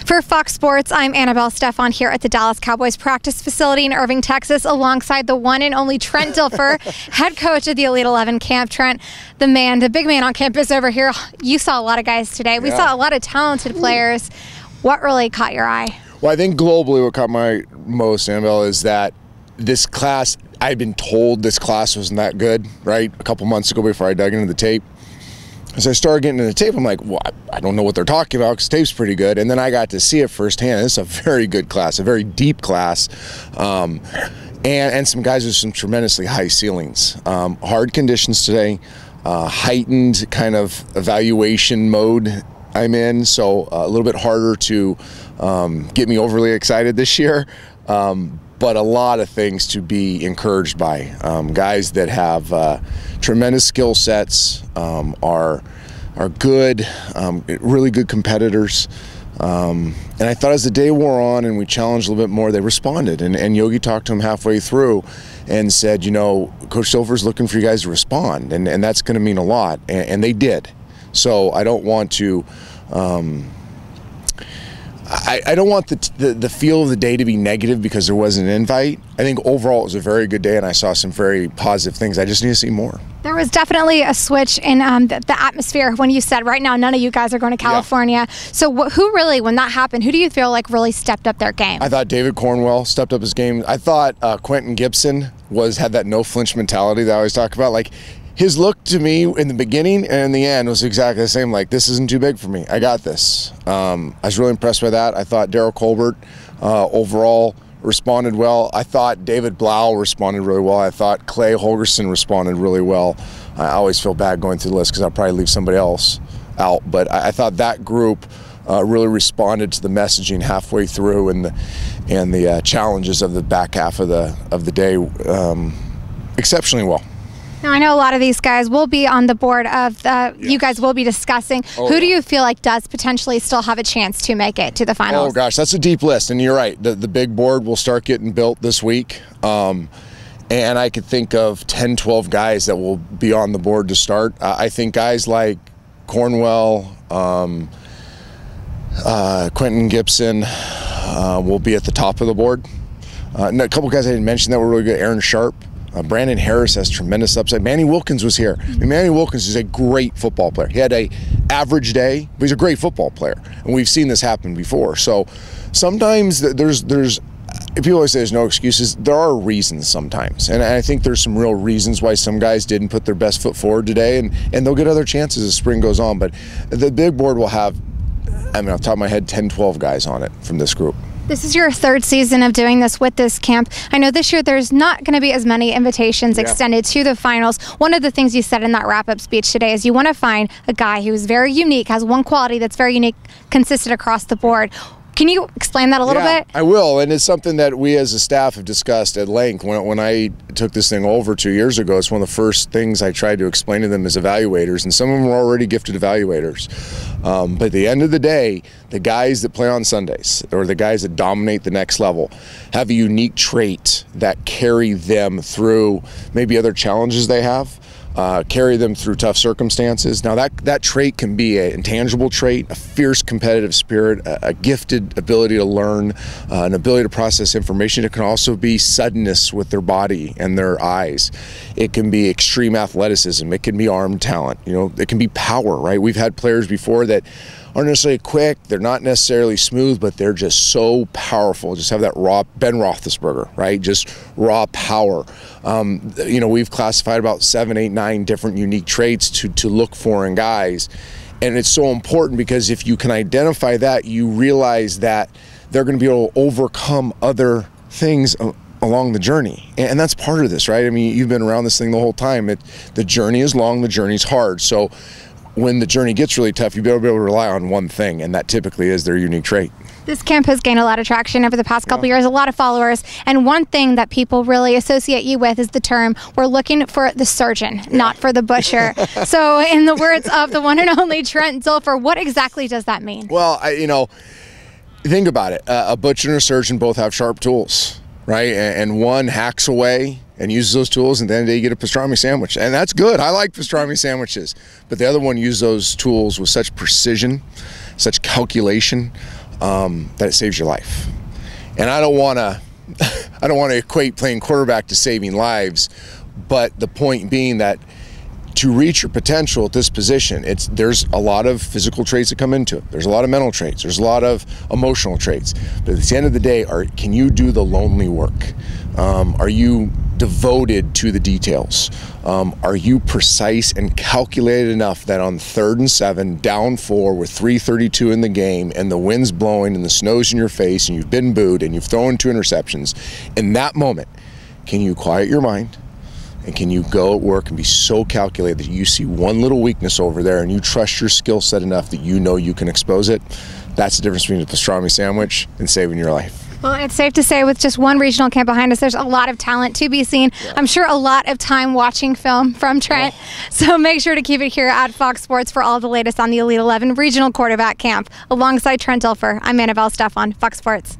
For Fox Sports, I'm Annabel Stephan here at the Dallas Cowboys practice facility in Irving, Texas, alongside the one and only Trent Dilfer, head coach of the Elite 11 camp. Trent, the big man on campus over here. You saw a lot of guys today. We saw a lot of talented players. What really caught your eye? Well, I think globally what caught my most, Annabel, is that this class, I'd been told this class wasn't that good, right? A couple months ago before I dug into the tape. As I started getting into the tape, I'm like, well, I don't know what they're talking about because tape's pretty good. And then I got to see it firsthand. This is a very good class, a very deep class, and some guys with some tremendously high ceilings. Hard conditions today, heightened kind of evaluation mode I'm in, so a little bit harder to get me overly excited this year. But a lot of things to be encouraged by. Guys that have tremendous skill sets, are good, really good competitors. And I thought as the day wore on and we challenged a little bit more, they responded. And Yogi talked to them halfway through and said, you know, Coach Dilfer's looking for you guys to respond, and that's going to mean a lot. And they did. So I don't want to... I don't want the feel of the day to be negative because there was an invite. I think overall it was a very good day and I saw some very positive things. I just need to see more. There was definitely a switch in the atmosphere when you said right now none of you guys are going to California. Yeah. So who really, when that happened, who do you feel like really stepped up their game? I thought David Cornwell stepped up his game. I thought Quentin Gibson had that no flinch mentality that I always talk about. Like, his look to me in the beginning and in the end was exactly the same, like, this isn't too big for me. I got this. I was really impressed by that. I thought Darryl Colbert overall responded well. I thought David Blau responded really well. I thought Clay Holgerson responded really well. I always feel bad going through the list because I'll probably leave somebody else out. But I thought that group really responded to the messaging halfway through and the challenges of the back half of the day exceptionally well. Now, I know a lot of these guys will be on the board of you guys will be discussing. Who do you feel like does potentially still have a chance to make it to the finals? Oh, gosh, that's a deep list. And you're right. The big board will start getting built this week. And I could think of 10, 12 guys that will be on the board to start. I think guys like Cornwell, Quentin Gibson will be at the top of the board. A couple guys I didn't mention that were really good. Aaron Sharp. Brandon Harris has tremendous upside. Manny Wilkins was here. I mean, Manny Wilkins is a great football player. He had an average day, but he's a great football player. And we've seen this happen before. So sometimes there's people always say there's no excuses. There are reasons sometimes. And I think there's some real reasons why some guys didn't put their best foot forward today. And they'll get other chances as spring goes on. But the big board will have, I mean, off the top of my head, 10, 12 guys on it from this group. This is your third season of doing this with this camp. I know this year there's not going to be as many invitations extended to the finals. One of the things you said in that wrap-up speech today is you want to find a guy who is very unique, has one quality that's very unique, consistent across the board. Can you explain that a little bit? I will, and it's something that we as a staff have discussed at length. When I took this thing over 2 years ago, it's one of the first things I tried to explain to them as evaluators, and some of them were already gifted evaluators. But at the end of the day, the guys that play on Sundays, or the guys that dominate the next level, have a unique trait that carry them through maybe other challenges they have. Carry them through tough circumstances. Now that trait can be an intangible trait, a fierce competitive spirit, a gifted ability to learn, an ability to process information. It can also be suddenness with their body and their eyes. It can be extreme athleticism. It can be arm talent. You know, it can be power, right? We've had players before that aren't necessarily quick, they're not necessarily smooth, but they're just so powerful. Just have that raw Ben Roethlisberger, right? Just raw power. You know, we've classified about 7, 8, 9 different unique traits to look for in guys. And it's so important because if you can identify that, you realize that they're going to be able to overcome other things along the journey. And that's part of this, right? I mean, you've been around this thing the whole time. The journey is long, the journey's hard. So when the journey gets really tough, you better be able to rely on one thing, and that typically is their unique trait. This camp has gained a lot of traction over the past couple years, a lot of followers, and one thing that people really associate you with is the term, we're looking for the surgeon, not for the butcher. So in the words of the one and only Trent Dilfer, what exactly does that mean? Well, you know, think about it. A butcher and a surgeon both have sharp tools, right? And one hacks away and uses those tools, and then they get a pastrami sandwich. And that's good. I like pastrami sandwiches. But the other one uses those tools with such precision, such calculation, that it saves your life. And I don't want to equate playing quarterback to saving lives, but the point being that to reach your potential at this position, there's a lot of physical traits that come into it. There's a lot of mental traits. There's a lot of emotional traits. But at the end of the day, can you do the lonely work? Are you devoted to the details? Are you precise and calculated enough that on 3rd and 7, down 4 with 3:32 in the game and the wind's blowing and the snow's in your face and you've been booed and you've thrown 2 interceptions, in that moment, can you quiet your mind? And can you go at work and be so calculated that you see one little weakness over there and you trust your skill set enough that you know you can expose it? That's the difference between a pastrami sandwich and saving your life. Well, it's safe to say with just one regional camp behind us, there's a lot of talent to be seen. Yeah. I'm sure a lot of time watching film from Trent. Oh. So make sure to keep it here at Fox Sports for all the latest on the Elite 11 Regional Quarterback Camp. Alongside Trent Dilfer, I'm Annabel Stephan, Fox Sports.